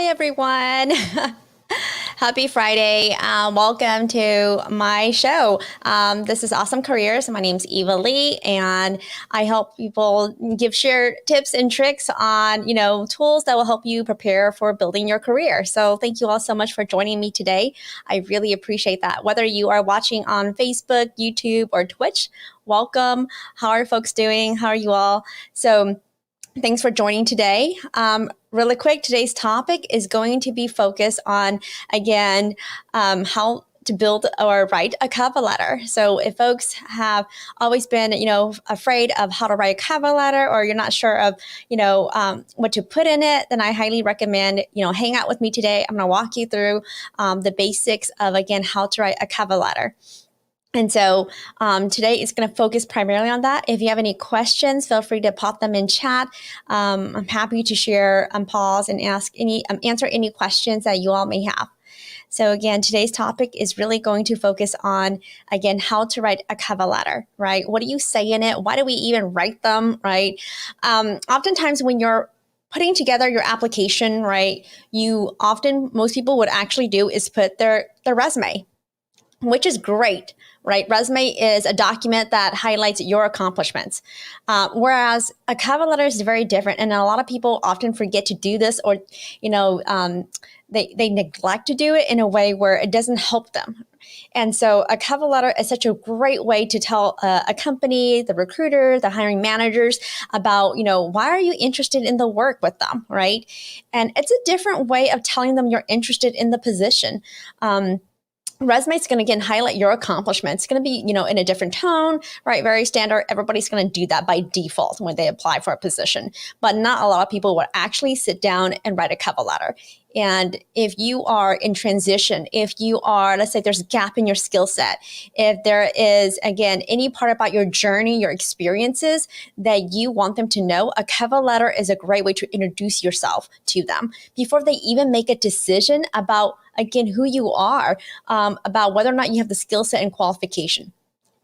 Hi, everyone. Happy Friday. Welcome to my show. This is Awesome Careers. My name is 𝗂𝗓𝗡, and I help people share tips and tricks on, tools that will help you prepare for building your career. So thank you all so much for joining me today. I really appreciate that. Whether you are watching on Facebook, YouTube, or Twitch, welcome. How are folks doing? How are you all? So thanks for joining today. Really quick, today's topic is going to be focused on, again, how to build or write a cover letter. So if folks have always been, afraid of how to write a cover letter, or you're not sure of, what to put in it, then I highly recommend, hang out with me today. I'm going to walk you through the basics of, again, how to write a cover letter. And so today is going to focus primarily on that. If you have any questions, feel free to pop them in chat. I'm happy to share, pause, and answer any questions that you all may have. So again, today's topic is really going to focus on, again, how to write a cover letter, right? What do you say in it? Why do we even write them, right? Oftentimes when you're putting together your application, right, most people would actually do is put their resume, which is great, right? Resume is a document that highlights your accomplishments. Whereas a cover letter is very different. And a lot of people often forget to do this, or, they neglect to do it in a way where it doesn't help them. And so a cover letter is such a great way to tell a company, the recruiter, the hiring managers about, why are you interested in the work with them, right? And it's a different way of telling them you're interested in the position. Resume is going to, again, highlight your accomplishments. It's going to be, in a different tone, right? Very standard. Everybody's going to do that by default when they apply for a position. But not a lot of people will actually sit down and write a cover letter. And if you are in transition, if you are, let's say there's a gap in your skill set, if there is, again, any part about your journey, your experiences that you want them to know, a cover letter is a great way to introduce yourself to them before they even make a decision about, again, who you are, about whether or not you have the skill set and qualification.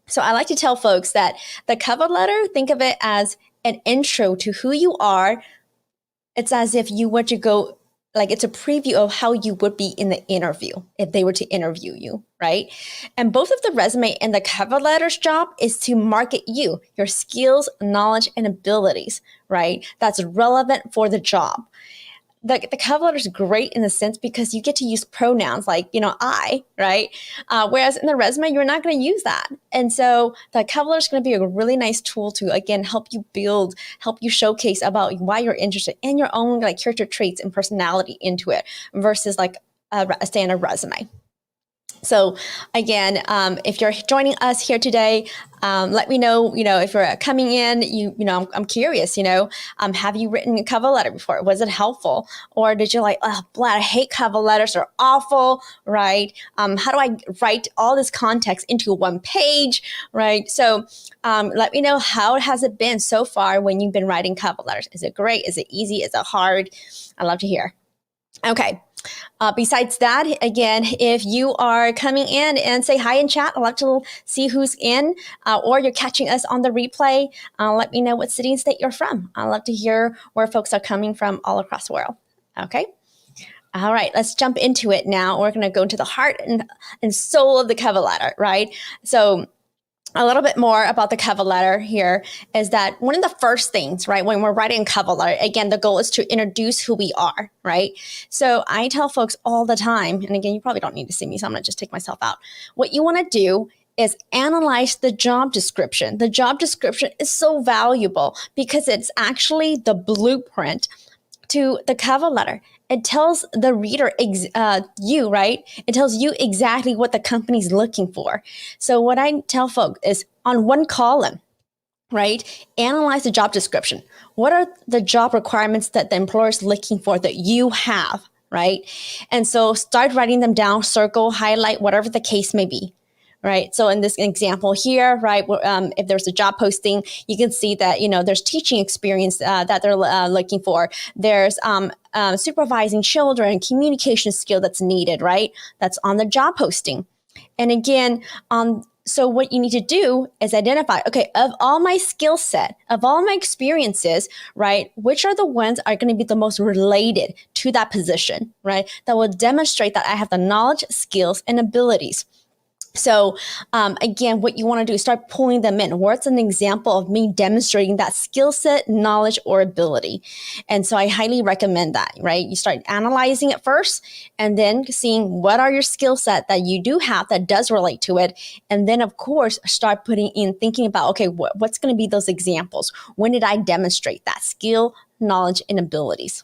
So I like to tell folks that the cover letter, think of it as an intro to who you are. It's as if you were to go, it's a preview of how you would be in the interview if they were to interview you, right? And both of the resume and the cover letter's job is to market you, your skills, knowledge, and abilities, right? That's relevant for the job. The cover letter is great in the sense because you get to use pronouns like, I, right? Whereas in the resume, you're not going to use that. And so the cover letter is going to be a really nice tool to, again, help you showcase about why you're interested in your own character traits and personality into it versus a standard resume. So again, if you're joining us here today, let me know, if you're coming in, I'm curious, have you written a cover letter before? Was it helpful? Or did you I hate cover letters, they're awful, right? How do I write all this context into one page, right? So let me know, how has it been so far when you've been writing cover letters? Is it great? Is it easy? Is it hard? I'd love to hear. Okay. Besides that, again, if you are coming in and say hi in chat, I'd love to see who's in, or you're catching us on the replay. Let me know what city and state you're from. I'd love to hear where folks are coming from all across the world. Okay. All right, let's jump into it now. We're going to go into the heart and soul of the cover letter, right? So a little bit more about the cover letter here is that one of the first things, right, when we're writing a cover letter, again, the goal is to introduce who we are, right? So I tell folks all the time, and again, you probably don't need to see me, so I'm going to just take myself out. What you want to do is analyze the job description. The job description is so valuable because it's actually the blueprint to the cover letter. It tells the reader, right? It tells you exactly what the company's looking for. So what I tell folks is on one column, right? Analyze the job description. What are the job requirements that the employer is looking for that you have, right? And so start writing them down, circle, highlight, whatever the case may be. Right. So in this example here, right, if there's a job posting, you can see that, there's teaching experience that they're looking for. There's supervising children, communication skill that's needed, right? That's on the job posting. And again, on So what you need to do is identify, okay, of all my skill set, of all my experiences, right, which are the ones are going to be the most related to that position, right, that will demonstrate that I have the knowledge, skills, and abilities. So again, what you want to do is start pulling them in. What's an example of me demonstrating that skill set, knowledge, or ability? And so I highly recommend that, right? You start analyzing it first and then seeing what are your skill set that you do have that does relate to it. And then, of course, start thinking about, okay, what's going to be those examples? When did I demonstrate that skill, knowledge, and abilities?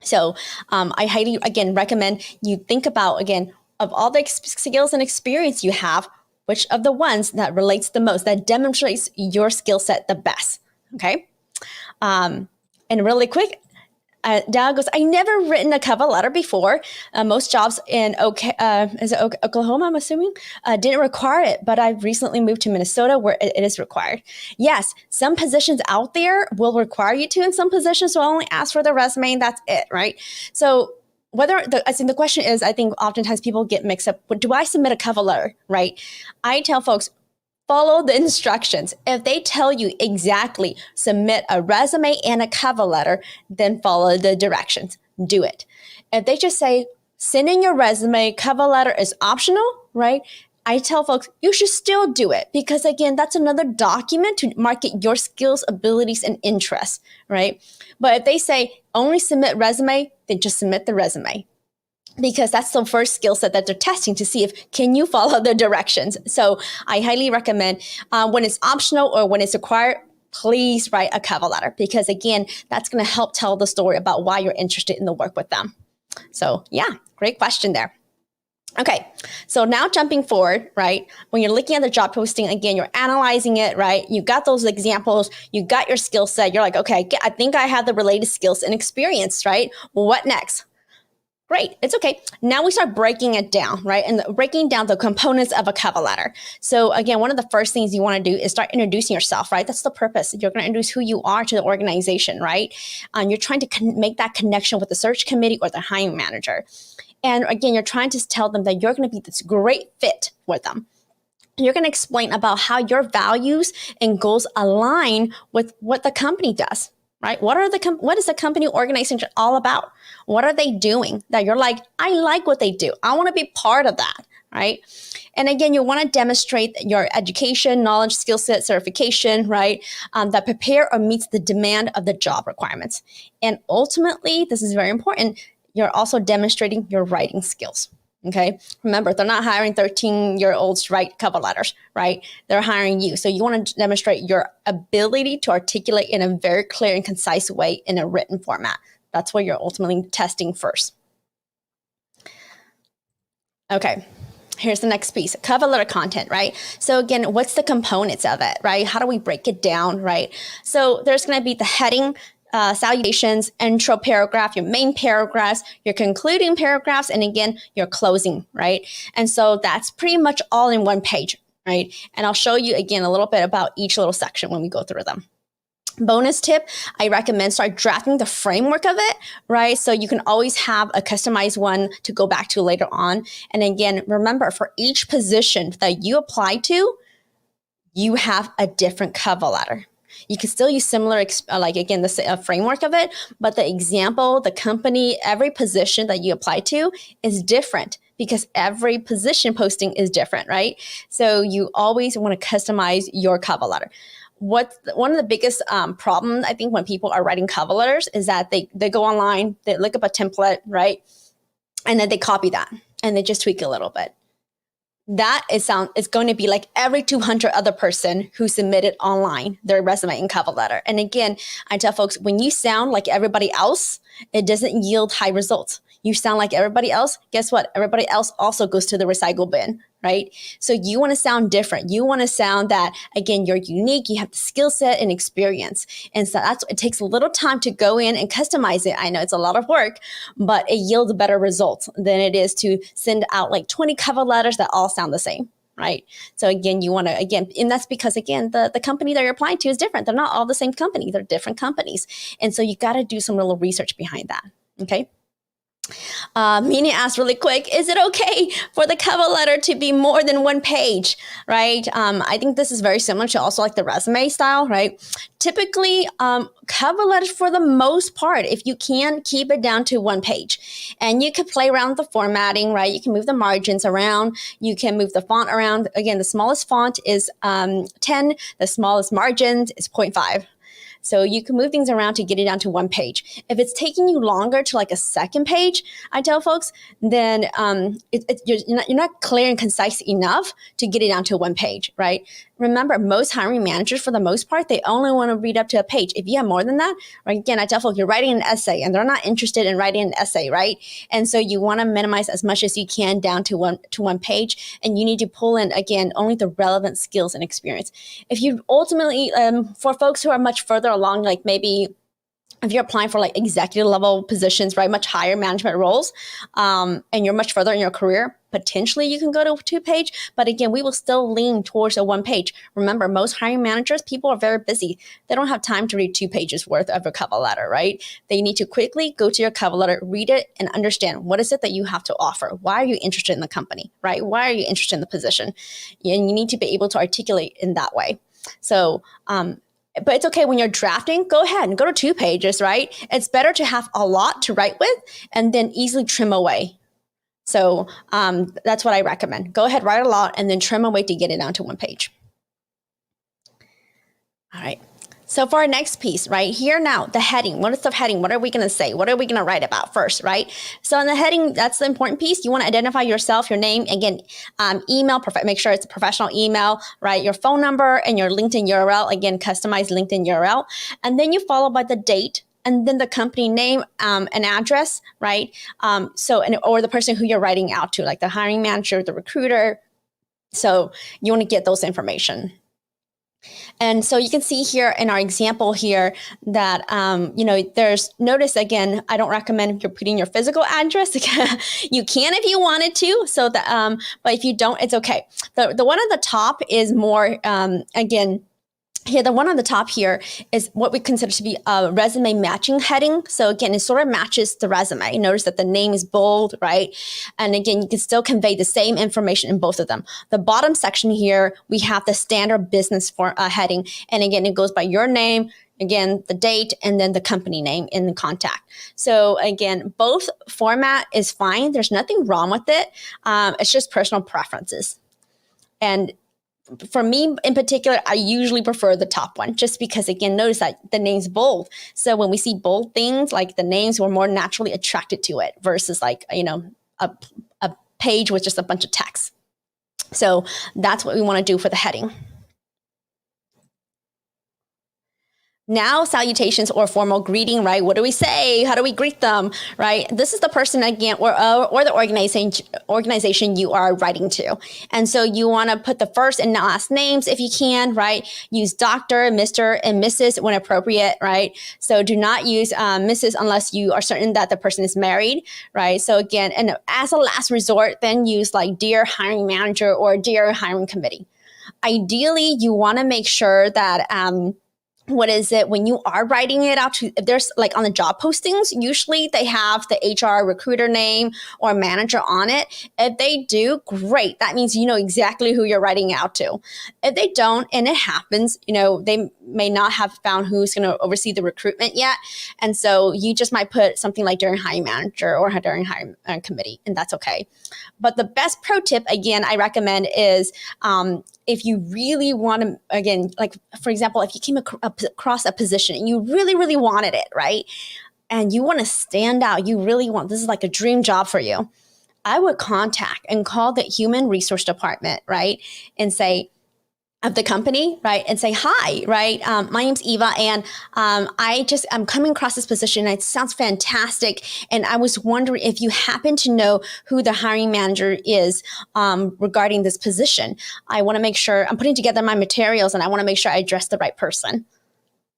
So I highly, again, recommend you think about, again, of all the skills and experience you have, which of the ones that relates the most, that demonstrates your skill set the best, okay? And really quick, Dow goes, I never written a cover letter before. Most jobs in Oklahoma, I'm assuming, didn't require it, but I've recently moved to Minnesota where it is required. Yes, some positions out there will require you to, and some positions will only ask for the resume, and that's it, right? So the question is, I think oftentimes people get mixed up. Do I submit a cover letter, right? I tell folks, follow the instructions. If they tell you exactly submit a resume and a cover letter, then follow the directions. Do it. If they just say send in your resume, cover letter is optional, right? I tell folks you should still do it because, again, that's another document to market your skills, abilities, and interests, right? But if they say only submit resume, then just submit the resume because that's the first skill set that they're testing to see if can you follow the directions. So I highly recommend when it's optional or when it's required, please write a cover letter because, again, that's going to help tell the story about why you're interested in the work with them. So yeah, great question there. Okay, so now jumping forward, right? When you're looking at the job posting, again, you're analyzing it, right? You got those examples, you got your skill set. You're like, okay, I think I have the related skills and experience, right? Well, what next? Great, it's okay. Now we start breaking it down, right? And breaking down the components of a cover letter. So again, one of the first things you want to do is start introducing yourself, right? That's the purpose. You're going to introduce who you are to the organization, right? You're trying to make that connection with the search committee or the hiring manager. And again, you're trying to tell them that you're going to be this great fit with them. You're going to explain about how your values and goals align with what the company does, right? What is the company organization all about? What are they doing that you're like, I like what they do. I want to be part of that, right? And again, you want to demonstrate your education, knowledge, skill set, certification, right? That prepare or meets the demand of the job requirements. And ultimately, this is very important, you're also demonstrating your writing skills, okay? Remember, they're not hiring 13-year-olds to write cover letters, right? They're hiring you. So you want to demonstrate your ability to articulate in a very clear and concise way in a written format. That's what you're ultimately testing first. Okay, here's the next piece, cover letter content, right? So again, what's the components of it, right? How do we break it down, right? So there's going to be the heading, salutations, intro paragraph, your main paragraphs, your concluding paragraphs, and again, your closing, right? And so that's pretty much all in one page, right? And I'll show you again a little bit about each little section when we go through them. Bonus tip, I recommend start drafting the framework of it, right? So you can always have a customized one to go back to later on. And again, remember, for each position that you apply to, you have a different cover letter. You can still use similar, like again, the framework of it, but the example, the company, every position that you apply to is different because every position posting is different, right? So you always want to customize your cover letter. One of the biggest problems, I think, when people are writing cover letters is that they go online, they look up a template, right? And then they copy that and they just tweak a little bit. That is going to be like every 200 other person who submitted online their resume and cover letter. And again, I tell folks, when you sound like everybody else, it doesn't yield high results. You sound like everybody else, guess what? Everybody else also goes to the recycle bin, right? So you want to sound different. You want to sound that, again, you're unique. You have the skill set and experience. And so it takes a little time to go in and customize it. I know it's a lot of work, but it yields better results than it is to send out like 20 cover letters that all sound the same, right? So again, you want to, and that's because, again, the company that you're applying to is different. They're not all the same company. They're different companies. And so you got to do some little research behind that, okay? Mina asked really quick, is it okay for the cover letter to be more than one page, right? I think this is very similar to also like the resume style, right? Typically, cover letters for the most part, if you can, keep it down to one page. And you can play around with the formatting, right? You can move the margins around. You can move the font around. Again, the smallest font is 10. The smallest margins is 0.5. So you can move things around to get it down to one page. If it's taking you longer to like a second page, I tell folks, then you're not clear and concise enough to get it down to one page, right? Remember, most hiring managers, for the most part, they only want to read up to a page. If you have more than that, right, again, I tell folks, you're writing an essay and they're not interested in writing an essay, right? And so you want to minimize as much as you can down to one page, and you need to pull in, again, only the relevant skills and experience. If you ultimately, for folks who are much further along, like maybe if you're applying for like executive level positions, right, much higher management roles, and you're much further in your career, potentially you can go to 2-page. But again, we will still lean towards a 1-page. Remember, most hiring managers, people are very busy. They don't have time to read 2 pages worth of a cover letter, right? They need to quickly go to your cover letter, read it, and understand what is it that you have to offer. Why are you interested in the company, right? Why are you interested in the position? And you need to be able to articulate in that way. So, but it's okay when you're drafting, go ahead and go to 2 pages, right? It's better to have a lot to write with and then easily trim away. So that's what I recommend. Go ahead, write a lot, and then trim away to get it down to 1 page. All right. So for our next piece, right here now, the heading. What is the heading? What are we going to say? What are we going to write about first, right? So in the heading, that's the important piece. You want to identify yourself, your name, again, email, make sure it's a professional email, right? Your phone number and your LinkedIn URL, again, customized LinkedIn URL. And then you follow by the date, and then the company name, an address, right? Or the person who you're writing out to, like the hiring manager, the recruiter. So you want to get those information. And so you can see here in our example here that, notice again, I don't recommend you're putting your physical address. You can if you wanted to. So that, but if you don't, it's okay. The one at the top is more, again, here, the one on the top here is what we consider to be a resume matching heading. So again, it sort of matches the resume. Notice that the name is bold, right? And again, you can still convey the same information in both of them. The bottom section here, we have the standard business heading. And again, it goes by your name, again, the date, and then the company name in the contact. So again, both format is fine. There's nothing wrong with it. It's just personal preferences. And for me in particular, I usually prefer the top one just because, again, notice that the name's bold. So when we see bold things, like the names, we're more naturally attracted to it versus like, a page with just a bunch of text. So that's what we want to do for the heading. Now, salutations or formal greeting, right? What do we say? How do we greet them, right? This is the person, again, or the organization you are writing to. And so you want to put the first and last names if you can, right? Use Dr., Mr., and Mrs. when appropriate, right? So do not use Mrs. unless you are certain that the person is married, right? So again, and as a last resort, then use like dear hiring manager or dear hiring committee. Ideally, you want to make sure that when you are writing it out to, if there's like on the job postings, usually they have the HR recruiter name or manager on it. If they do, great. That means you know exactly who you're writing out to. If they don't, and it happens, they may not have found who's going to oversee the recruitment yet. And so you just might put something like during hiring manager or during hiring committee, and that's okay. But the best pro tip, again, I recommend is, if you really want to, again, like, for example, if you came across a position and you really, really wanted it, right? And you want to stand out, this is like a dream job for you. I would contact and call the human resource department, right? And say, of the company, right? And say, hi, right? My name's Eva, and I'm coming across this position, and it sounds fantastic. And I was wondering if you happen to know who the hiring manager is regarding this position. I want to make sure I'm putting together my materials, and I want to make sure I address the right person,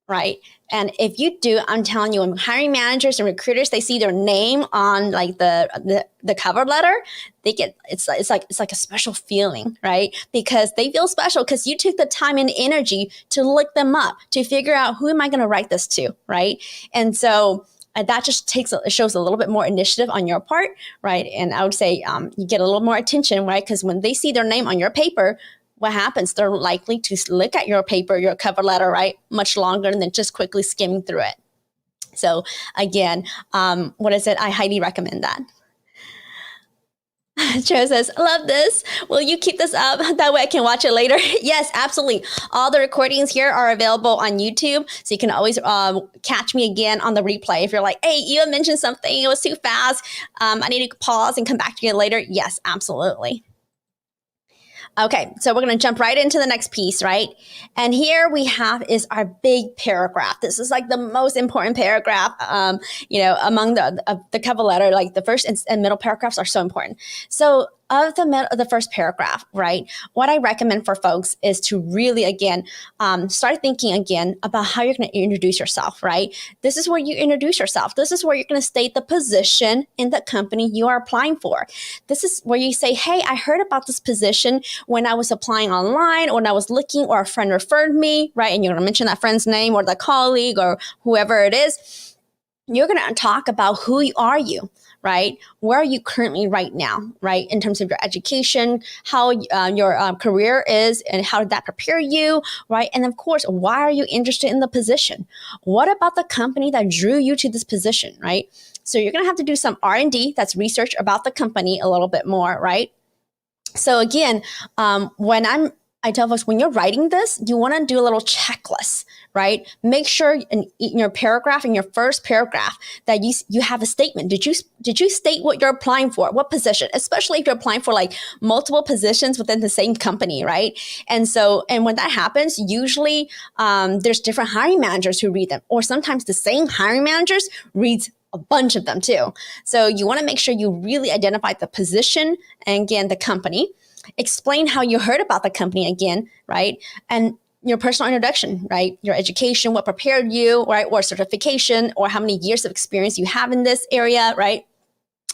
right? And if you do, I'm telling you, when hiring managers and recruiters, they see their name on like the cover letter, they get, it's like a special feeling, right? Because they feel special because you took the time and energy to look them up, to figure out who am I going to write this to, right? And so And that just shows a little bit more initiative on your part, right? And I would say you get a little more attention, right? Because when they see their name on your paper, what happens? They're likely to look at your paper, your cover letter, right, much longer than just quickly skimming through it. So again, what is it? I highly recommend that. Joe says, love this. Will you keep this up? That way I can watch it later. Yes, absolutely. All the recordings here are available on YouTube. So you can always catch me again on the replay. If you're like, hey, you mentioned something, it was too fast. I need to pause and come back to you later. Yes, absolutely. Okay, so we're going to jump right into the next piece, right? And here we have is our big paragraph. This is like the most important paragraph, among the cover letter. Like the first and middle paragraphs are so important. So of the first paragraph, right, what I recommend for folks is to really, again, start thinking again about how you're going to introduce yourself, right? This is where you introduce yourself. This is where you're going to state the position in the company you are applying for. This is where you say, hey, I heard about this position when I was applying online or when I was looking or a friend referred me, right? And you're going to mention that friend's name or the colleague or whoever it is. You're going to talk about who are you, right? Where are you currently right now, right? In terms of your education, how your career is and how did that prepare you, right? And of course, why are you interested in the position? What about the company that drew you to this position, right? So you're going to have to do some R&D, that's research about the company a little bit more, right? So again, I tell folks, when you're writing this, you want to do a little checklist, right? Make sure in your paragraph, in your first paragraph, that you have a statement. Did you state what you're applying for? What position? Especially if you're applying for like multiple positions within the same company, right? And when that happens, usually there's different hiring managers who read them, or sometimes the same hiring managers reads a bunch of them too. So you want to make sure you really identify the position and again, the company. Explain how you heard about the company again, right? And your personal introduction, right? Your education, what prepared you, right? Or certification, or how many years of experience you have in this area, right?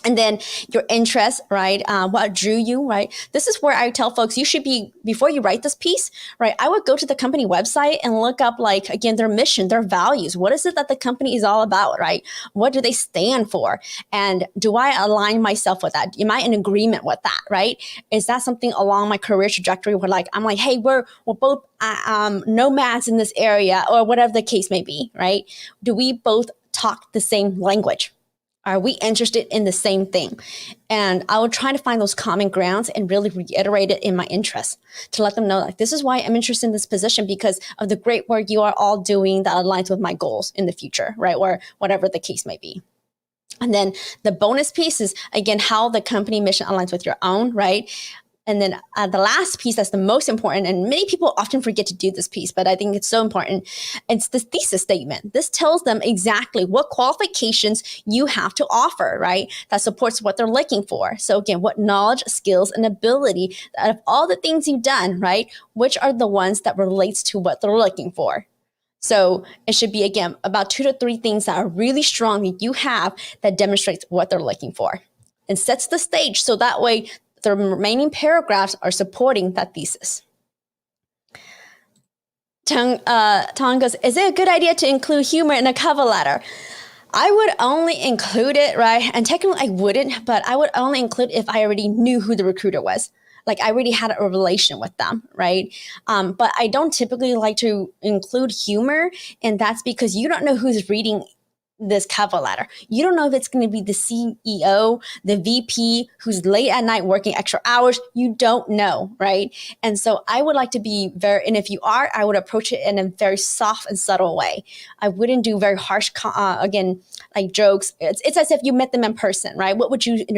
And then your interest, right? What drew you, right? This is where I tell folks you should be, before you write this piece, right? I would go to the company website and look up, like, again, their mission, their values. What is it that the company is all about, right? What do they stand for? And do I align myself with that? Am I in agreement with that, right? Is that something along my career trajectory where I'm like, hey, we're both nomads in this area, or whatever the case may be, right? Do we both talk the same language? Are we interested in the same thing? And I will try to find those common grounds and really reiterate it in my interest to let them know, like, this is why I'm interested in this position, because of the great work you are all doing that aligns with my goals in the future, right? Or whatever the case may be. And then the bonus piece is, again, how the company mission aligns with your own, right? And then the last piece that's the most important, and many people often forget to do this piece, but I think it's so important, it's the thesis statement. This tells them exactly what qualifications you have to offer, right? That supports what they're looking for. So again, what knowledge, skills, and ability, out of all the things you've done, right? Which are the ones that relates to what they're looking for? So it should be, again, about 2 to 3 things that are really strong that you have that demonstrates what they're looking for and sets the stage. So that way, the remaining paragraphs are supporting that thesis. Tong goes, is it a good idea to include humor in a cover letter? I would only include it, right? And technically I wouldn't, but I would only include if I already knew who the recruiter was. Like I already had a relation with them, right? But I don't typically like to include humor, and that's because you don't know who's reading this cover letter. You don't know if it's going to be the CEO, the VP who's late at night working extra hours. You don't know, right? And so I would like to be and if you are, I would approach it in a very soft and subtle way. I wouldn't do very harsh, again, like jokes. It's as if you met them in person, right?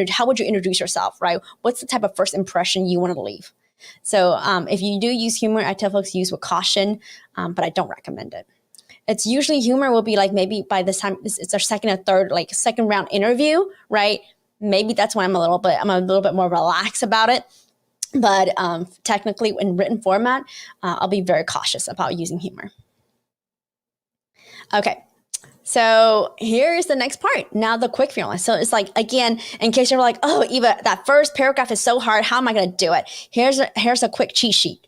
How would you introduce yourself, right? What's the type of first impression you want to leave? So if you do use humor, I tell folks use with caution, but I don't recommend it. It's usually humor will be like maybe by this time it's our second or third, like second round interview, right? Maybe that's why I'm a little bit more relaxed about it. But technically in written format, I'll be very cautious about using humor. Okay. So here's the next part. Now the quick feeling. So it's like, again, in case you're like, oh, Eva, that first paragraph is so hard. How am I going to do it? Here's a quick cheat sheet.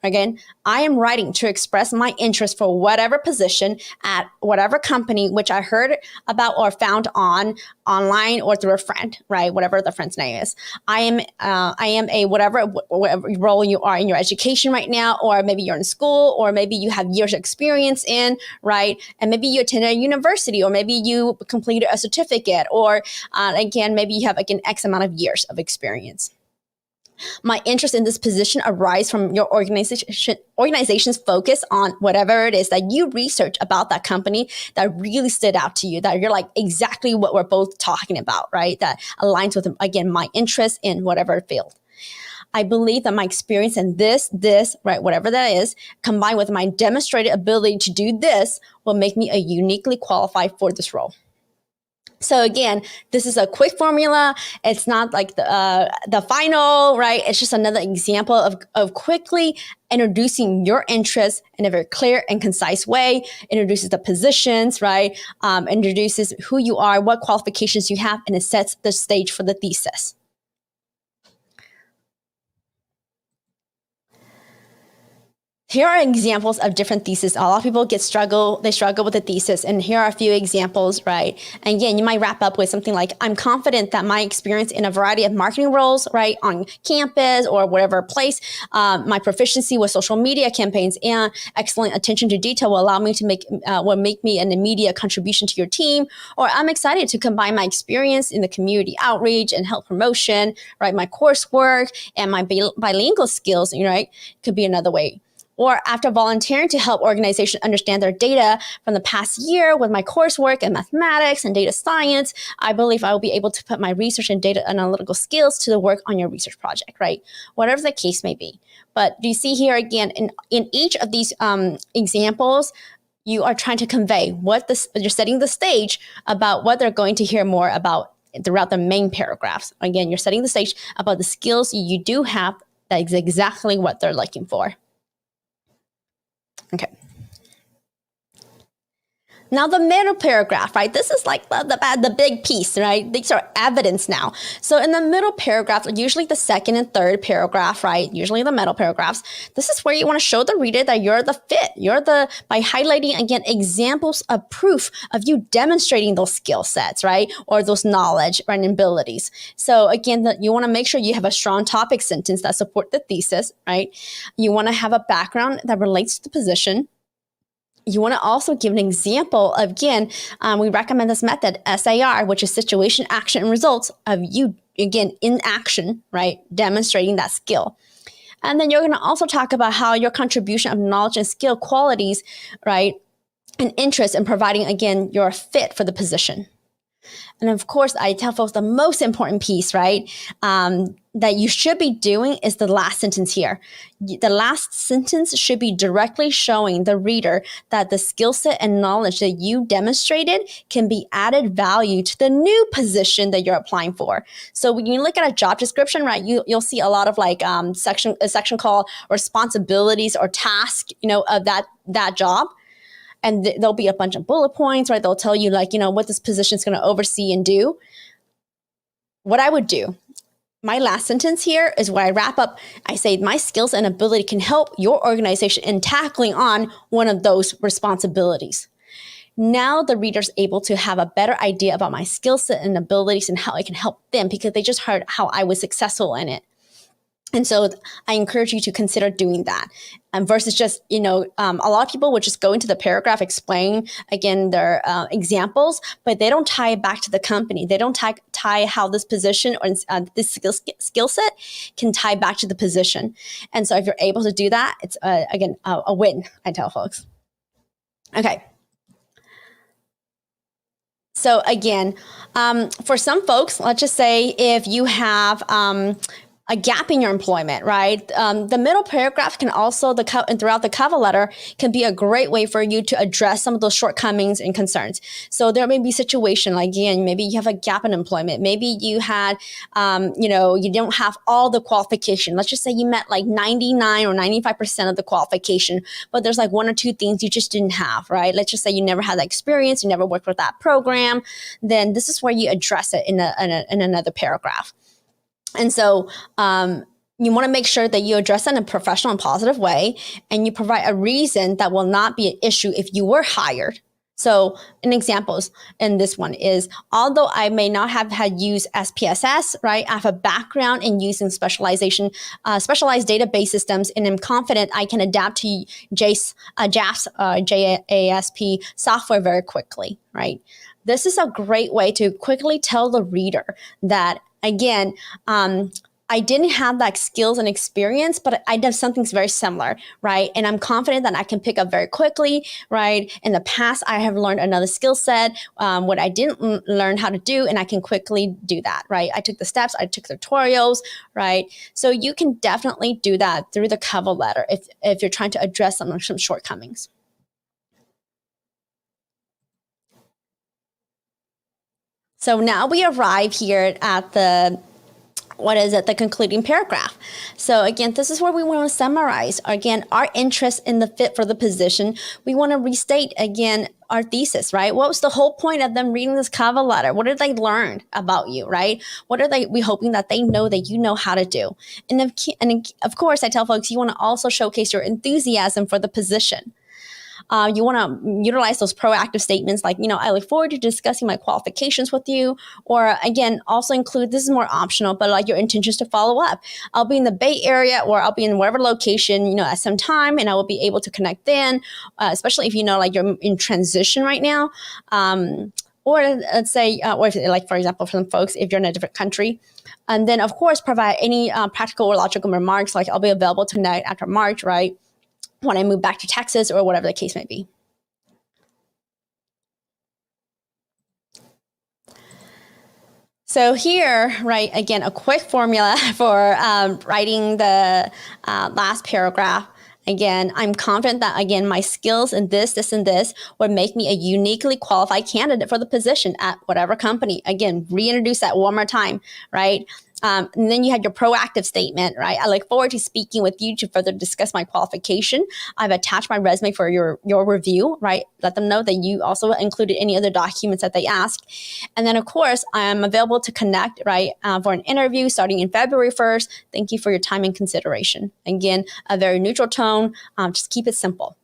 Again, I am writing to express my interest for whatever position at whatever company, which I heard about or found online or through a friend, right? Whatever the friend's name is. I am a whatever role you are in your education right now, or maybe you're in school, or maybe you have years of experience in, right? And maybe you attended a university, or maybe you completed a certificate, or again, maybe you have like an X amount of years of experience. My interest in this position arises from your organization's focus on whatever it is that you research about that company that really stood out to you, that you're like exactly what we're both talking about, right? That aligns with, again, my interest in whatever field. I believe that my experience in this, right, whatever that is, combined with my demonstrated ability to do this, will make me a uniquely qualified for this role. So again, this is a quick formula. It's not like the final, right? It's just another example of quickly introducing your interests in a very clear and concise way, introduces the positions, right? Introduces who you are, what qualifications you have, and it sets the stage for the thesis. Here are examples of different theses. A lot of people struggle with the thesis, and here are a few examples, right? And again, you might wrap up with something like, I'm confident that my experience in a variety of marketing roles, right, on campus or whatever place, my proficiency with social media campaigns and excellent attention to detail will allow me to make me an immediate contribution to your team. Or I'm excited to combine my experience in the community outreach and health promotion, right, my coursework and my bilingual skills, right, could be another way. Or after volunteering to help organizations understand their data from the past year with my coursework in mathematics and data science, I believe I will be able to put my research and data analytical skills to the work on your research project, right? Whatever the case may be. But do you see here again, in each of these examples, you are trying to convey you're setting the stage about what they're going to hear more about throughout the main paragraphs. Again, you're setting the stage about the skills you do have that is exactly what they're looking for. Okay. Now the middle paragraph, right? This is like the big piece, right? These are evidence now. So in the middle paragraph, usually the second and third paragraph, right? Usually the middle paragraphs. This is where you want to show the reader that you're the fit. By highlighting, again, examples of proof of you demonstrating those skill sets, right? Or those knowledge and abilities. So again, you want to make sure you have a strong topic sentence that support the thesis, right? You want to have a background that relates to the position. You want to also give an example of, again, we recommend this method, SAR, which is situation, action, and results of you, again, in action, right? Demonstrating that skill. And then you're going to also talk about how your contribution of knowledge and skill qualities, right? And interest in providing, again, your fit for the position. And of course, I tell folks the most important piece, right, that you should be doing is the last sentence here. The last sentence should be directly showing the reader that the skill set and knowledge that you demonstrated can be added value to the new position that you're applying for. So when you look at a job description, right, you'll see a lot of like a section called responsibilities or tasks, of that job. And there'll be a bunch of bullet points, right? They'll tell you like, what this position is going to oversee and do. What I would do, my last sentence here is where I wrap up. I say my skills and ability can help your organization in tackling on one of those responsibilities. Now the reader's able to have a better idea about my skill set and abilities and how I can help them because they just heard how I was successful in it. And so I encourage you to consider doing that versus just, a lot of people would just go into the paragraph, explain, again, their examples, but they don't tie it back to the company. They don't tie how this position or this skill set can tie back to the position. And so if you're able to do that, it's, again, a win, I tell folks. Okay. So again, for some folks, let's just say if you have a gap in your employment, right? The middle paragraph can also, throughout the cover letter, can be a great way for you to address some of those shortcomings and concerns. So there may be a situation like, again, maybe you have a gap in employment. Maybe you had, you don't have all the qualification. Let's just say you met like 99 or 95% of the qualification, but there's like one or two things you just didn't have, right? Let's just say you never had that experience, you never worked with that program. Then this is where you address it in another paragraph. And so you want to make sure that you address it in a professional and positive way, and you provide a reason that will not be an issue if you were hired. So an examples in this one is, although I may not have had used SPSS, right, I have a background in using specialized database systems, and I'm confident I can adapt to JASP software very quickly, right? This is a great way to quickly tell the reader that, again, I didn't have that skills and experience, but I did something very similar, right? And I'm confident that I can pick up very quickly, right? In the past, I have learned another skill set, what I didn't learn how to do, and I can quickly do that, right? I took the steps, I took tutorials, right? So you can definitely do that through the cover letter if you're trying to address some shortcomings. So now we arrive here at the concluding paragraph. So again, this is where we want to summarize, again, our interest in the fit for the position. We want to restate, again, our thesis, right? What was the whole point of them reading this cover letter? What did they learn about you, right? What are we hoping that they know that you know how to do? And of course, I tell folks, you want to also showcase your enthusiasm for the position. You want to utilize those proactive statements like, I look forward to discussing my qualifications with you. Or again, also include, this is more optional, but like your intentions to follow up. I'll be in the Bay Area, or I'll be in whatever location, at some time, and I will be able to connect then, especially if like you're in transition right now. Or let's say, or if, like, for example, for some folks, if you're in a different country. And then, of course, provide any practical or logical remarks, like I'll be available to connect after March, right? When I move back to Texas, or whatever the case may be. So here, right, again, a quick formula for writing the last paragraph. Again, I'm confident that, again, my skills in this, and this would make me a uniquely qualified candidate for the position at whatever company. Again, reintroduce that one more time, right? And then you have your proactive statement, right? I look forward to speaking with you to further discuss my qualification. I've attached my resume for your review, right? Let them know that you also included any other documents that they ask. And then, of course, I'm available to connect, right, for an interview starting in February 1st. Thank you for your time and consideration. Again, a very neutral tone. Just keep it simple.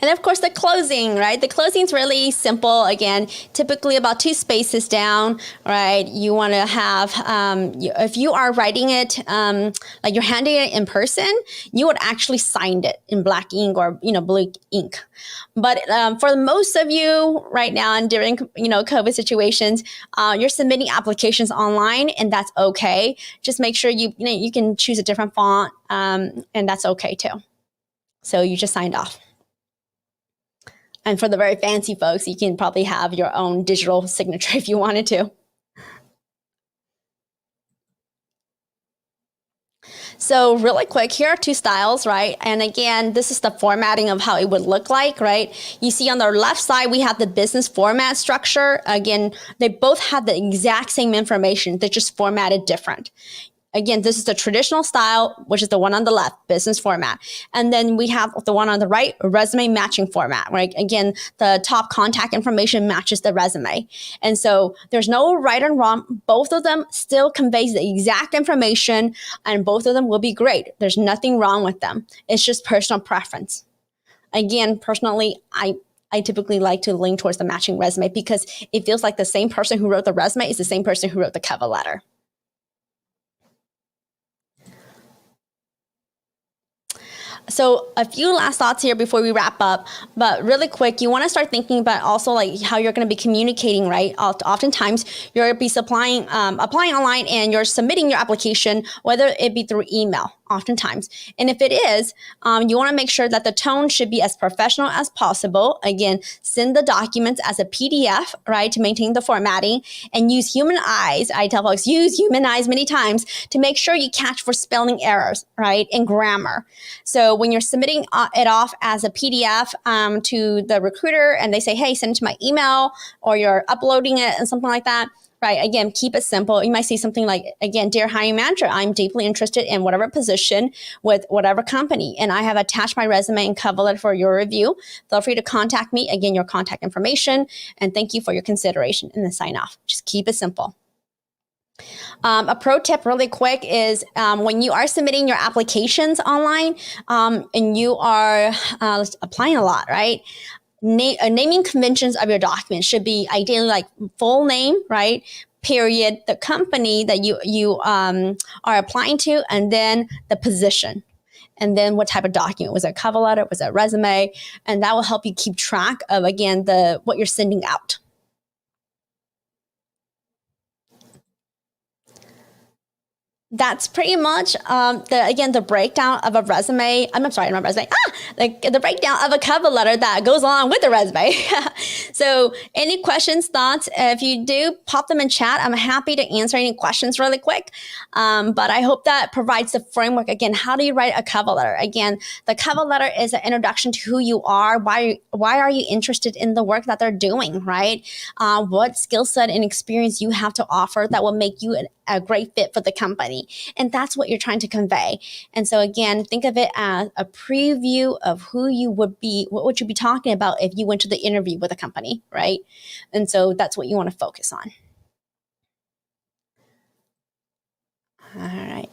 And of course, the closing, right? The closing is really simple. Again, typically about 2 spaces down, right? You want to have, if you are writing it, like you're handing it in person, you would actually sign it in black ink or, blue ink. But for most of you right now, and during, COVID situations, you're submitting applications online, and that's okay. Just make sure you can choose a different font, and that's okay too. So you just signed off. And for the very fancy folks, you can probably have your own digital signature if you wanted to. So really quick, here are 2 styles, right? And again, this is the formatting of how it would look like, right? You see on the left side, we have the business format structure. Again, they both have the exact same information. They're just formatted different. Again, this is the traditional style, which is the one on the left, business format. And then we have the one on the right, resume matching format, right? Again, the top contact information matches the resume. And so there's no right and wrong. Both of them still conveys the exact information, and both of them will be great. There's nothing wrong with them. It's just personal preference. Again, personally, I typically like to lean towards the matching resume because it feels like the same person who wrote the resume is the same person who wrote the cover letter. So a few last thoughts here before we wrap up, but really quick, you want to start thinking about also like how you're going to be communicating, right? Oftentimes you're going to be applying online and you're submitting your application, whether it be through email, oftentimes. And if it is, you want to make sure that the tone should be as professional as possible. Again, send the documents as a PDF, right, to maintain the formatting, and use human eyes. I tell folks, use human eyes many times to make sure you catch for spelling errors, right, and grammar. So so when you're submitting it off as a PDF to the recruiter and they say, hey, send it to my email, or you're uploading it and something like that, right? Again, keep it simple. You might see something like, again, dear hiring manager, I'm deeply interested in whatever position with whatever company, and I have attached my resume and cover letter for your review. Feel free to contact me. Again, your contact information, and thank you for your consideration, and then sign off. Just keep it simple. A pro tip really quick is when you are submitting your applications online and you are applying a lot, right? Naming conventions of your documents should be ideally like full name, right? Period, the company that you are applying to, and then the position. And then what type of document? Was it a cover letter? Was it a resume? And that will help you keep track of, again, what you're sending out. That's pretty much, the breakdown of a resume. I'm sorry, not resume. The breakdown of a cover letter that goes along with the resume. So any questions, thoughts, if you do, pop them in chat. I'm happy to answer any questions really quick. But I hope that provides the framework. Again, how do you write a cover letter? Again, the cover letter is an introduction to who you are. Why are you interested in the work that they're doing, right? What skill set and experience you have to offer that will make you a great fit for the company. And that's what you're trying to convey. And so again, think of it as a preview of who you would be, what would you be talking about if you went to the interview with a company, right? And so that's what you want to focus on. All right.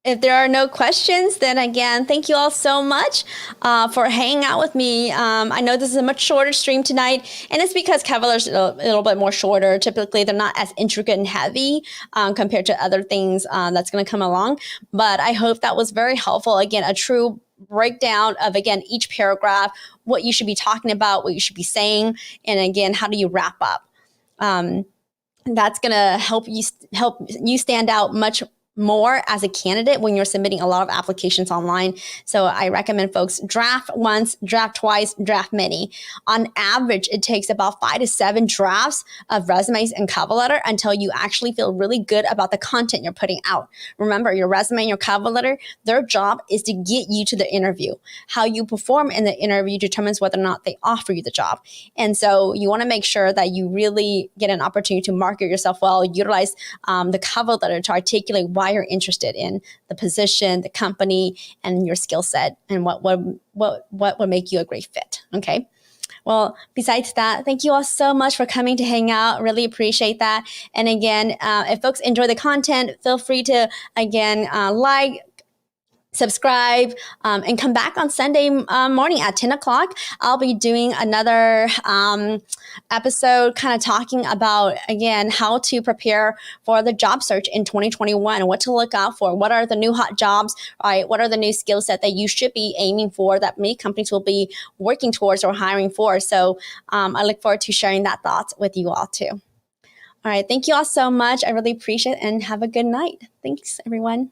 If there are no questions, then again, thank you all so much for hanging out with me. I know this is a much shorter stream tonight, and it's because cover letters are a little bit more shorter. Typically, they're not as intricate and heavy compared to other things that's going to come along. But I hope that was very helpful. Again, a true breakdown of, again, each paragraph, what you should be talking about, what you should be saying, and again, how do you wrap up? That's going to help you stand out much more as a candidate when you're submitting a lot of applications online. So I recommend folks draft once, draft twice, draft many. On average, it takes about 5 to 7 drafts of resumes and cover letter until you actually feel really good about the content you're putting out. Remember, your resume and your cover letter, their job is to get you to the interview. How you perform in the interview determines whether or not they offer you the job. And so you want to make sure that you really get an opportunity to market yourself well, utilize the cover letter to articulate why you're interested in the position, the company, and your skill set, and what would make you a great fit. Okay. Well, besides that, thank you all so much for coming to hang out. Really appreciate that. And again, if folks enjoy the content, feel free to, again, like, subscribe, and come back on Sunday morning at 10 o'clock. I'll be doing another episode kind of talking about, again, how to prepare for the job search in 2021, what to look out for, what are the new hot jobs, right? What are the new skill set that you should be aiming for that many companies will be working towards or hiring for. So I look forward to sharing that thoughts with you all too. All right. Thank you all so much. I really appreciate it, and have a good night. Thanks, everyone.